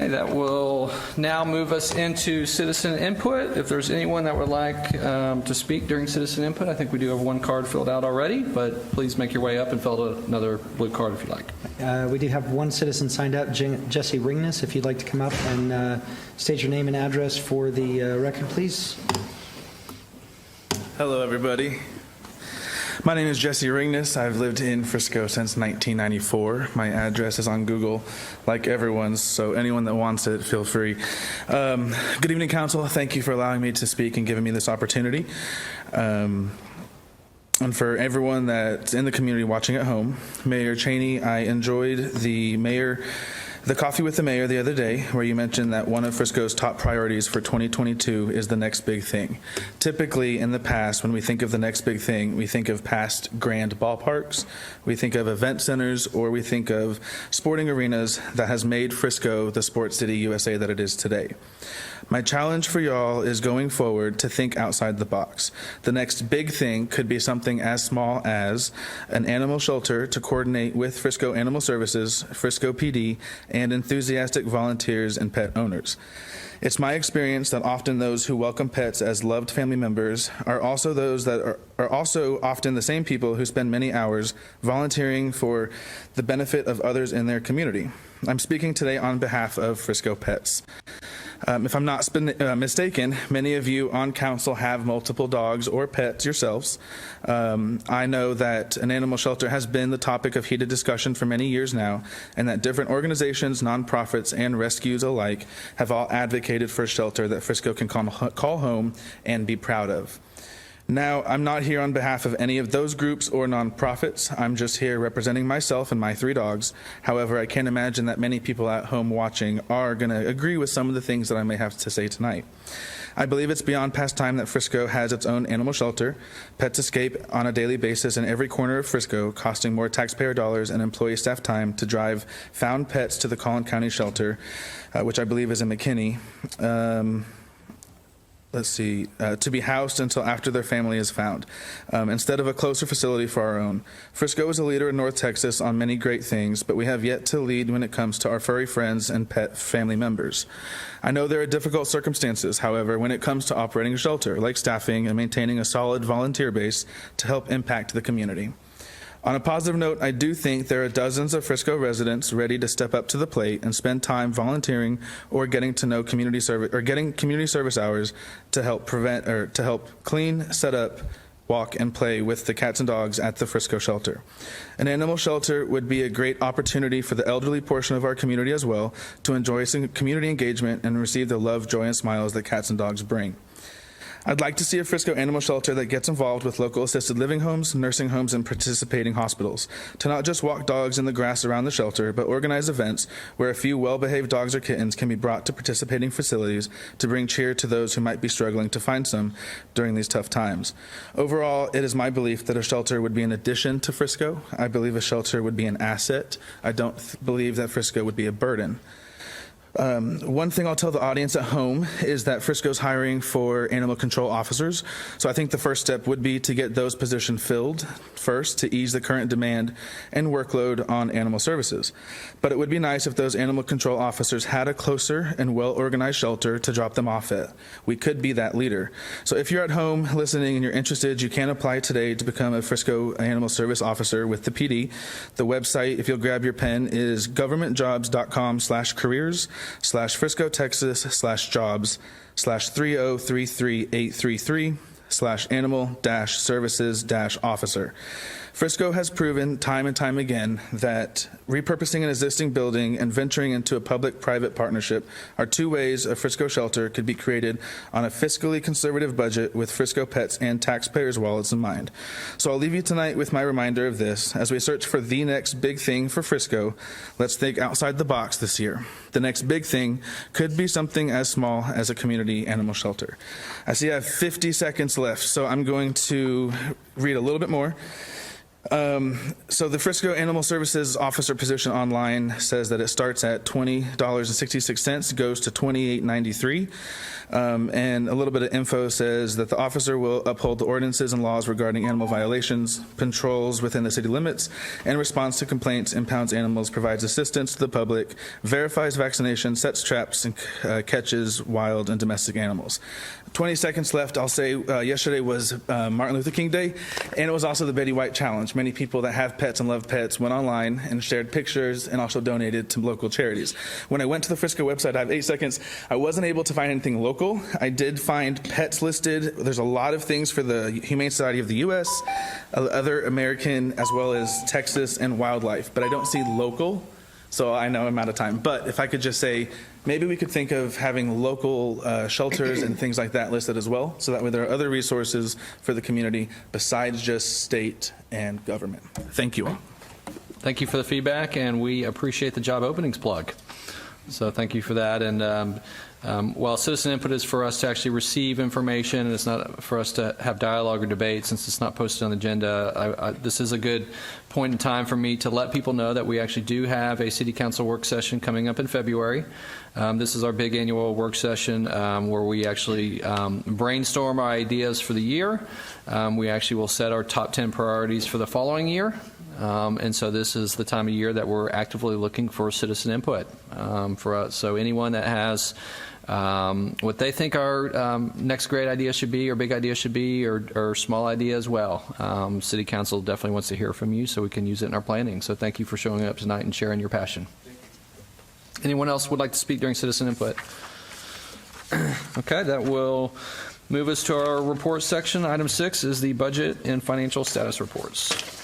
Okay, that will now move us into citizen input. If there's anyone that would like to speak during citizen input, I think we do have one card filled out already, but please make your way up and fill out another blue card if you like. We do have one citizen signed up, Jesse Ringness. If you'd like to come up and state your name and address for the record, please. Hello, everybody. My name is Jesse Ringness. I've lived in Frisco since 1994. My address is on Google, like everyone's, so anyone that wants it, feel free. Good evening, Council. Thank you for allowing me to speak and giving me this opportunity. And for everyone that's in the community watching at home, Mayor Cheney, I enjoyed the Coffee with the Mayor the other day, where you mentioned that one of Frisco's top priorities for 2022 is the next big thing. Typically, in the past, when we think of the next big thing, we think of past grand ballparks, we think of event centers, or we think of sporting arenas that has made Frisco the sports city USA that it is today. My challenge for y'all is going forward to think outside the box. The next big thing could be something as small as an animal shelter to coordinate with Frisco Animal Services, Frisco PD, and enthusiastic volunteers and pet owners. It's my experience that often those who welcome pets as loved family members are also those that are also often the same people who spend many hours volunteering for the benefit of others in their community. I'm speaking today on behalf of Frisco Pets. If I'm not mistaken, many of you on council have multiple dogs or pets yourselves. I know that an animal shelter has been the topic of heated discussion for many years now, and that different organizations, nonprofits, and rescues alike have all advocated for a shelter that Frisco can call home and be proud of. Now, I'm not here on behalf of any of those groups or nonprofits. I'm just here representing myself and my 3 dogs. However, I can't imagine that many people at home watching are going to agree with some of the things that I may have to say tonight. I believe it's beyond past time that Frisco has its own animal shelter. Pets escape on a daily basis in every corner of Frisco, costing more taxpayer dollars and employee staff time to drive found pets to the Collin County shelter, which I believe is in McKinney. To be housed until after their family is found, instead of a closer facility for our own. Frisco is a leader in North Texas on many great things, but we have yet to lead when it comes to our furry friends and pet family members. I know there are difficult circumstances, however, when it comes to operating a shelter, like staffing and maintaining a solid volunteer base to help impact the community. On a positive note, I do think there are dozens of Frisco residents ready to step up to the plate and spend time volunteering or getting to know community service or getting community service hours to help clean, set up, walk, and play with the cats and dogs at the Frisco shelter. An animal shelter would be a great opportunity for the elderly portion of our community as well to enjoy some community engagement and receive the love, joy, and smiles that cats and dogs bring. I'd like to see a Frisco animal shelter that gets involved with local assisted living homes, nursing homes, and participating hospitals, to not just walk dogs in the grass around the shelter, but organize events where a few well-behaved dogs or kittens can be brought to participating facilities to bring cheer to those who might be struggling to find some during these tough times. Overall, it is my belief that a shelter would be an addition to Frisco. I believe a shelter would be an asset. I don't believe that Frisco would be a burden. One thing I'll tell the audience at home is that Frisco's hiring for animal control officers. So I think the first step would be to get those positions filled first to ease the current demand and workload on animal services. But it would be nice if those animal control officers had a closer and well-organized shelter to drop them off at. We could be that leader. So if you're at home listening and you're interested, you can apply today to become a Frisco Animal Service Officer with the PD. The website, if you'll grab your pen, is governmentjobs.com/careers/Frisco, Texas/jobs/3033833/animal-services-officer. Frisco has proven time and time again that repurposing an existing building and venturing into a public-private partnership are 2 ways a Frisco shelter could be created on a fiscally conservative budget with Frisco pets and taxpayers' wallets in mind. So I'll leave you tonight with my reminder of this. As we search for the next big thing for Frisco, let's think outside the box this year. The next big thing could be something as small as a community animal shelter. I see I have 50 seconds left, so I'm going to read a little bit more. So the Frisco Animal Services officer position online says that it starts at $20.66, goes to $28.93. And a little bit of info says that the officer will uphold the ordinances and laws regarding animal violations, patrols within the city limits, and responds to complaints, impounds animals, provides assistance to the public, verifies vaccination, sets traps, and catches wild and domestic animals. 20 seconds left. I'll say yesterday was Martin Luther King Day, and it was also the Betty White Challenge. Many people that have pets and love pets went online and shared pictures and also donated to local charities. When I went to the Frisco website, I have 8 seconds, I wasn't able to find anything local. I did find pets listed. There's a lot of things for the Humane Society of the U.S., other American, as well as Texas and wildlife, but I don't see local. So I know I'm out of time. But if I could just say, maybe we could think of having local shelters and things like that listed as well, so that way there are other resources for the community besides just state and government. Thank you all. Thank you for the feedback, and we appreciate the job openings plug. So thank you for that. And while citizen input is for us to actually receive information, and it's not for us to have dialogue or debate, since it's not posted on the agenda, this is a good point in time for me to let people know that we actually do have a city council work session coming up in February. This is our big annual work session where we actually brainstorm our ideas for the year. We actually will set our top 10 priorities for the following year. And so this is the time of year that we're actively looking for citizen input for us. So anyone that has what they think our next great idea should be, or big idea should be, or small idea as well, City Council definitely wants to hear from you so we can use it in our planning. So thank you for showing up tonight and sharing your passion. Anyone else would like to speak during citizen input? Okay, that will move us to our report section. Item 6 is the budget and financial status reports.